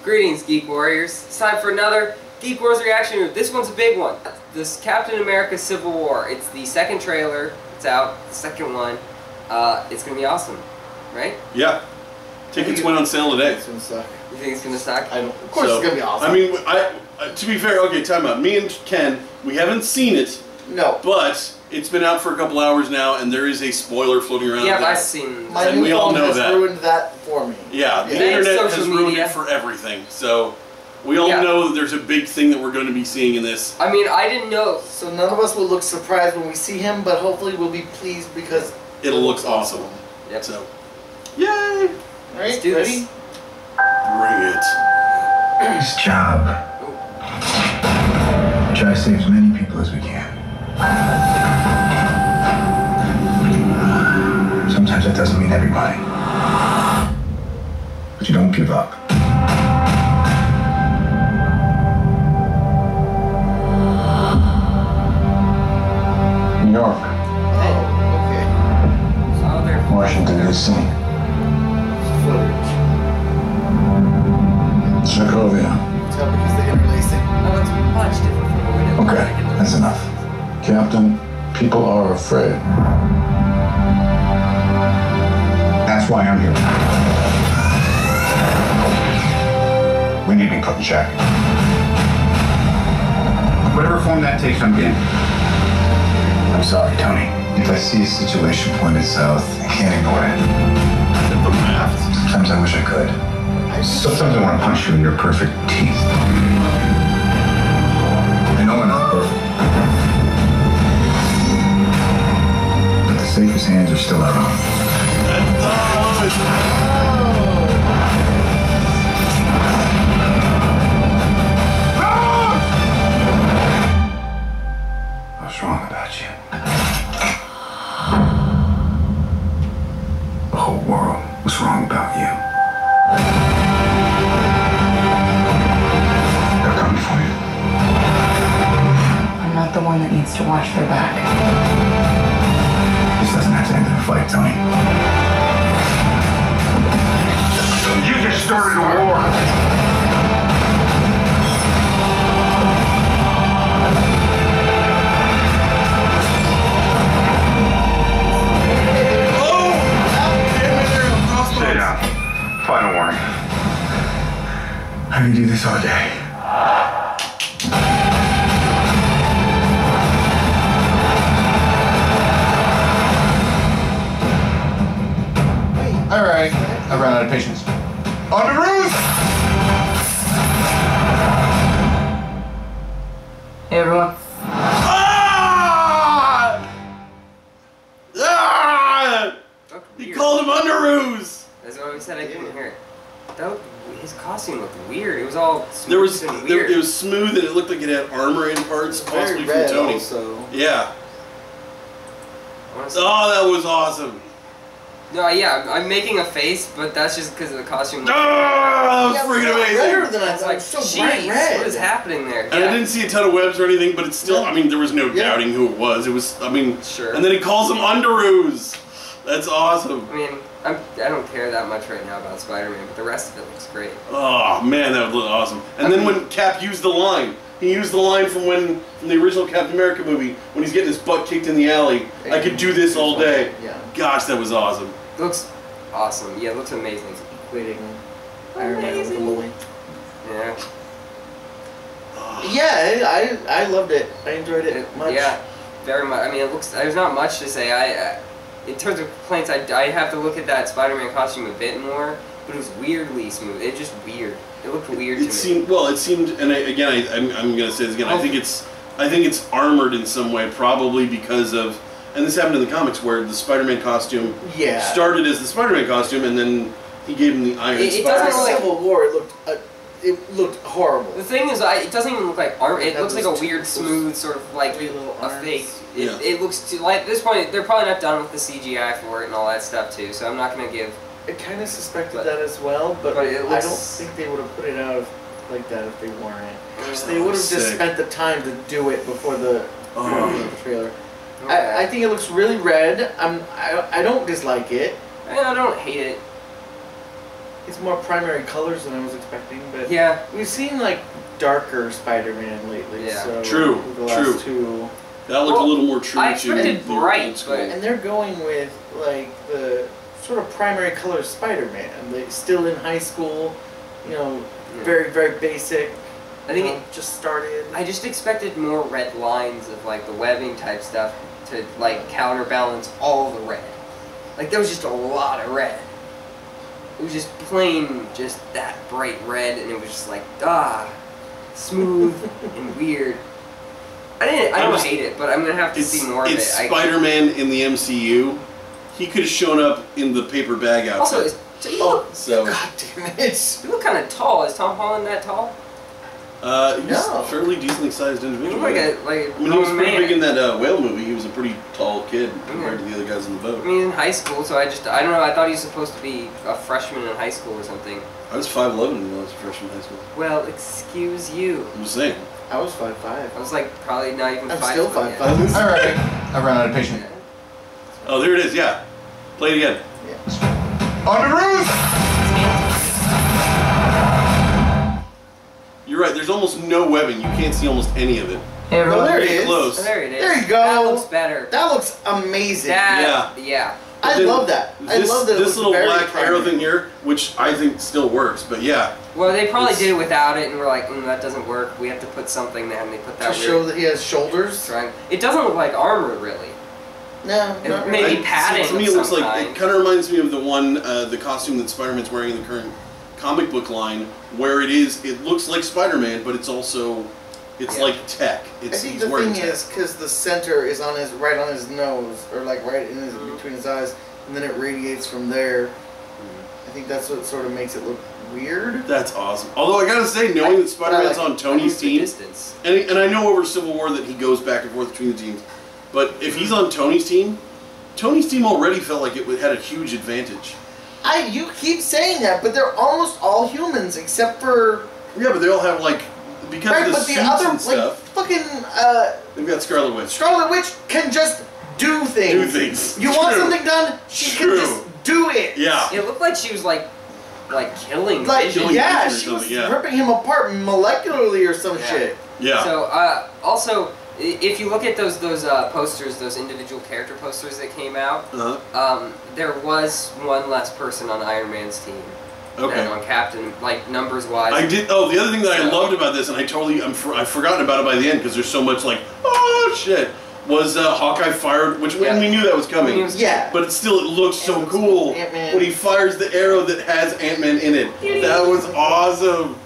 Greetings, Geek Warriors. It's time for another Geek Wars reaction review. This one's a big one. This Captain America Civil War. It's the second trailer. It's out. The second one. It's gonna be awesome, right? Yeah. Tickets went on sale today. It's gonna suck. You think it's gonna suck? Of course it's gonna be awesome. I mean, to be fair, okay, time out. Me and Ken, we haven't seen it. No. But it's been out for a couple hours now, and there is a spoiler floating around. Yeah, there. I've seen. My new we all phone know has that. ruined that for me. Yeah, the Thanks, internet social has ruined media. it for everything. So we all know that there's a big thing that we're going to be seeing in this. I mean, I didn't know. So none of us will look surprised when we see him, but hopefully we'll be pleased because It'll look awesome. Yep. So, yay! Alright, do ready? this. Bring it. His job. Try to save as many people as we can. Sometimes that doesn't mean everybody. But you don't give up. New York, Oh, okay. Oh, they're Washington, D.C., Footage. Sokovia. Tell because they're interlacing. Oh, it's much different from what we did. Okay, that's enough. Captain, people are afraid. That's why I'm here. We need to be put in check. Whatever form that takes, I'm game. I'm sorry, Tony. If I see a situation pointed south, I can't ignore it. The raft. Sometimes I wish I could. Sometimes I want to punch you in your perfect teeth. I know we're not perfect. But the safest hands are still our own. What's wrong about you? The whole world was wrong about you. They're coming for you. I'm not the one that needs to watch their back. This doesn't have to end in a fight, Tony. You just started a war. Stay down. Final warning. I can do this all day. Alright, I ran out of patience. On the roof! Hey, everyone. He called him Underoos! That's what we said. I couldn't hear it. His costume looked weird. It was all smooth and weird. It was smooth and it looked like it had armor in parts, possibly Very red from Tony. also. Yeah. Honestly. Oh, that was awesome. No, yeah, I'm making a face, but that's just because of the costume. Oh, that was freaking Redder amazing. than I It's thought. like, It's so bright jeez, red. what is happening there? And I didn't see a ton of webs or anything, but it's still, I mean, there was no Yeah. doubting who it was. It was, I mean, Sure. And then he calls him Underoos. That's awesome. I mean, I don't care that much right now about Spider-Man, but the rest of it looks great. Oh, man, that would look awesome. And then when Cap used the line, he used the line from the original Captain America movie, when he's getting his butt kicked in the alley. I could do this all day. Yeah. Gosh, that was awesome. It looks awesome. Yeah, it looks amazing. Equating Iron Man with the movie. Yeah. Yeah, I loved it. I enjoyed it much. Yeah, very much. I mean, it looks. There's not much to say. In terms of complaints, I have to look at that Spider-Man costume a bit more, but it was weirdly smooth. It just weird. It looked weird to me. It seemed, and I'm gonna say this again. I think it's armored in some way, probably because of, and this happened in the comics where the Spider-Man costume started as the Spider-Man costume, and then he gave him the Iron Spider. It doesn't look like Civil War. It looked horrible. The thing is, it doesn't even look like armor. It looks like a weird, smooth sort of like a fake. It looks too, like at this point they're probably not done with the CGI for it and all that stuff too. So I'm not gonna give. I kind of suspected that as well, but it I looks, don't think they would have put it out like that if they weren't. Oh, They would have just spent the time to do it before the trailer. I think it looks really red. I don't dislike it. I don't hate it. it's more primary colors than I was expecting, but Yeah. we've seen like darker Spider-Man lately. Yeah. So True, the last true. two, That looked a little more true I to expected the bright, old school. but- and they're going with like the sort of primary color Spider-Man. They still in high school, you know, Yeah. very very basic. I think you know, just started. I just expected more red lines of like the webbing type stuff to like counterbalance all the red. Like there was just a lot of red. It was just plain, just that bright red, and it was just like smooth and weird. I don't hate it, but I'm gonna have to see more of it. It's Spider-Man in the MCU. He could have shown up in the paper bag Also, outfit. you God damn it! look kind of tall. Is Tom Holland that tall? He's No. a fairly decently sized You individual. look like yeah. a like. I mean, he was grown pretty man. big in that whale movie. He was a pretty tall kid compared to the other guys in the I boat. mean, he's in high school, so I don't know. I thought he was supposed to be a freshman in high school or something. I was 5'11" when I was a freshman in high school. Well, excuse you. I'm just saying. I was 5'5". I was like probably not even I'm 5 still foot yet. 5'5". All right. I ran out of patience. Oh, there it is. Yeah, play it again. On the roof! You're right. There's almost no webbing. You can't see almost any of it. Hey, everyone. There it Very is. close. Oh, there it is. There you go. That looks better. That looks amazing. Yeah. I Then love that. I love that. It This looks little very black arrow primary. thing here, which I think still works, but yeah. Well, they probably It's- did it without it, and we're like, that doesn't work. We have to put something there, and they put that To weird show that he has shoulders. triangle. It doesn't look like armor, really. No, It not may- really. Maybe padding To me, of it looks some like kind. it kind of reminds me of the one, the costume that Spider-Man's wearing in the current comic book line, where it looks like Spider-Man, but it's also, it's Yeah. like tech. I It's think he's the wearing thing tech. is because the center is on right on his nose, or like right in his, between his eyes, and then it radiates from there. I think that's what sort of makes it look weird. That's awesome. Although I gotta say, knowing that Spider-Man's I like on Tony's the team, distance. and I know over Civil War that he goes back and forth between the teams, but if he's on Tony's team already felt like it had a huge advantage. You keep saying that, but they're almost all humans except for Yeah, but they all have like, because right. of the But suits the other and stuff, like fucking they've got Scarlet Witch. Scarlet Witch can just do things. Do things. You want True. something done? She True. can just do it. Yeah. It looked like she was like killing Like Vision. yeah, Vision or she was something, yeah. ripping him apart molecularly or some Yeah. shit. Yeah. So, also, if you look at those posters, those individual character posters that came out, there was one less person on Iron Man's team Okay. than on Captain, like numbers wise. I did. Oh, the other thing that I So- loved about this, and I've forgotten about it by the end because there's so much like, oh shit, was Hawkeye fired, which Yeah. we knew that was coming. He was- Yeah. But it looks so Ant- cool Ant-Man. when he fires the arrow that has Ant-Man in it. That was awesome.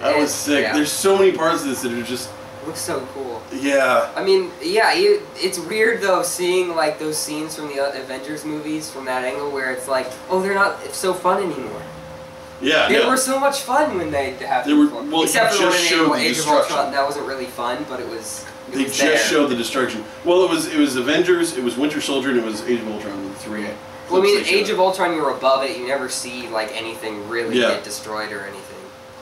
That was sick. Yeah. There's so many parts of this that are just, looks so cool. yeah. I mean, yeah, it's weird though seeing like those scenes from the Avengers movies from that angle where it's like, oh, they're not so fun anymore. Yeah, They yeah. were so much fun when they have They were- fun. well, Except you for the one just in showed the Age of destruction. Ultron, that wasn't really fun, but it was. They was just there. showed the destruction. Well, it was Avengers, it was Winter Soldier, and it was Age of Ultron. The three. Well, I mean, clips they Age showed. of Ultron, you're above it. You never see like anything really Yeah. get destroyed or anything.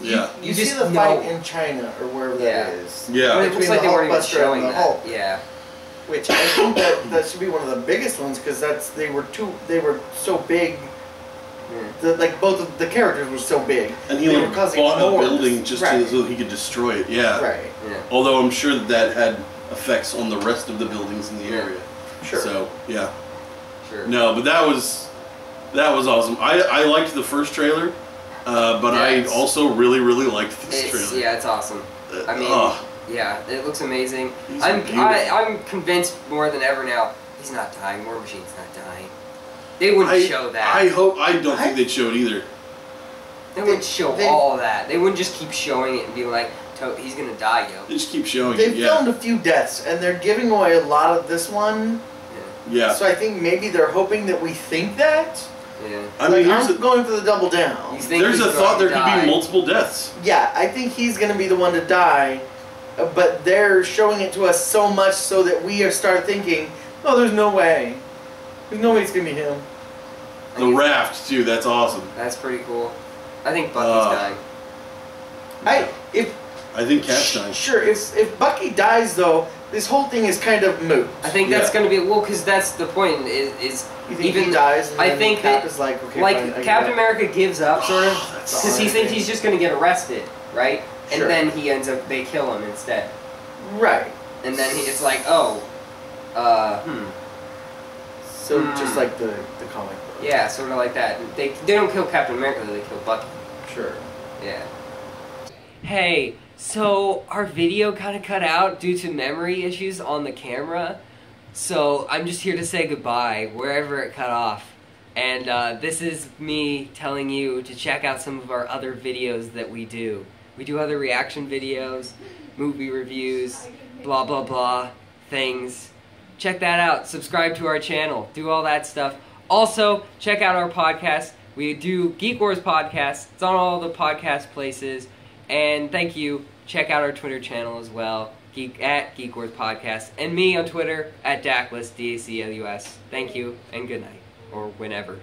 Yeah. You You see just the know. fight in China or wherever Yeah. that is. Yeah. But it Between looks like the they weren't even Hulkbuster and showing the that. Hulk. Yeah. Which I think that should be one of the biggest ones because they were so big. Like both of the characters were so big. And he They like were causing bought a enormous- building just right. so he could destroy it. Yeah. Right. Yeah. Although I'm sure that had effects on the rest of the buildings in the Yeah. area. Sure. So yeah. Sure. No, but that was awesome. I liked the first trailer, but Yeah, I it's- also really liked this It's, trailer. yeah, it's awesome. I mean, oh, yeah, it looks amazing. He's I'm beautiful. I'm convinced more than ever now. He's not dying. War Machine's not dying. They wouldn't show that. I don't think they'd show it either. They wouldn't show they- all that. They wouldn't just keep showing it and be like, he's gonna die, yo. They just keep showing They it. Yeah. filmed a few deaths and they're giving away a lot of this one. Yeah. So I think maybe they're hoping that we think that. Yeah. I mean, Like, here's I'm going for the double down. You think there's he's a thought there going to could die. be multiple deaths. Yeah, I think he's going to be the one to die, but they're showing it to us so much so that we start thinking, oh, there's no way. There's no way it's going to be him. The raft too. That's awesome. That's pretty cool. I think Bucky's dying. If I think Cap's dying. Sure, if Bucky dies, though, this whole thing is kind of moot. I think that's going to be because that's the point. Is you think even he dies? And I then think Cap that is like, okay, fine, Captain America gives up sort of That's because he thinks he's just going to get arrested, right? Sure. And then he ends up they kill him instead. Right. And then it's like, oh, So just like the comic book. Yeah, sort of like that. They don't kill Captain America, though, they kill Bucky. Sure. Yeah. Hey, so our video kind of cut out due to memory issues on the camera. So I'm just here to say goodbye wherever it cut off. And this is me telling you to check out some of our other videos that we do. We do other reaction videos, movie reviews, blah blah blah things. Check that out. Subscribe to our channel. Do all that stuff. Also, check out our podcast. We do Geek Wars podcast. It's on all the podcast places. And thank you. Check out our Twitter channel as well. At Geek Wars Podcast. And me on Twitter at Daclus, D-A-C-L-U-S. Thank you, and good night. Or whenever.